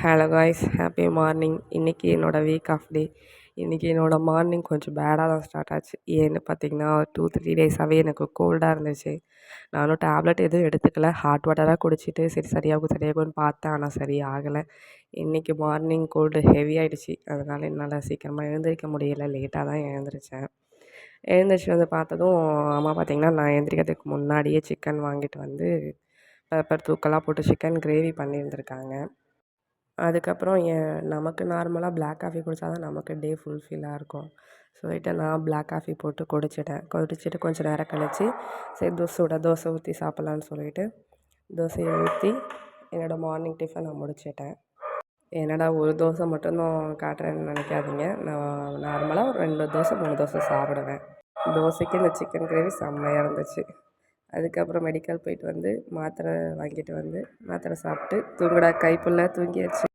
Hello guys, happy morning. இன்றைக்கி என்னோடய week of டே. இன்றைக்கி என்னோடய மார்னிங் கொஞ்சம் பேடாக தான் ஸ்டார்ட் ஆச்சு. ஏன்னு பார்த்தீங்கன்னா 2-3 டேஸாகவே எனக்கு கோல்டாக இருந்துச்சு. நானும் டேப்லெட் எதுவும் எடுத்துக்கல. ஹாட் வாட்டராக குடிச்சிட்டு சரி சரியாகும்னு பார்த்தேன். ஆனால் சரி ஆகலை. இன்றைக்கி மார்னிங் கோல்டு ஹெவி ஆகிடுச்சு. அதனால் என்னால் சீக்கிரமாக எழுந்திரிக்க முடியலை. லேட்டாக தான் எழுந்திரிச்சேன். எழுந்திரிச்சு வந்து பார்த்ததும் அம்மா பார்த்திங்கன்னா நான் எழுந்திரிக்கிறதுக்கு முன்னாடியே சிக்கன் வாங்கிட்டு வந்து பெப்பர் தூக்கெல்லாம் போட்டு சிக்கன் கிரேவி பண்ணியிருந்துருக்காங்க. அதுக்கப்புறம் நமக்கு நார்மலாக பிளாக் காஃபி குடித்தா தான் நமக்கு டே ஃபுல்ஃபில்லாக இருக்கும். சொல்லிட்டு நான் பிளாக் காஃபி போட்டு குடிச்சிட்டு கொஞ்சம் நேரம் கழித்து சரி தோசை ஊற்றி சாப்பிட்லான்னு சொல்லிட்டு தோசையை ஊற்றி என்னோடய மார்னிங் டிஃபன் நான் முடிச்சிட்டேன். என்னடா ஒரு தோசை மட்டும்தான் காட்டுறேன்னு நினைக்காதீங்க. நான் நார்மலாக ஒரு 2 தோசை 3 தோசை சாப்பிடுவேன். தோசைக்கு இந்த சிக்கன் கிரேவி செம்மையாக இருந்துச்சு. அதுக்கப்புறம் மெடிக்கல் போயிட்டு வந்து மாத்திரை வாங்கிட்டு வந்து மாத்திரை சாப்பிட்டு தூங்குடா கைப்புள்ள தூங்கியாச்சு.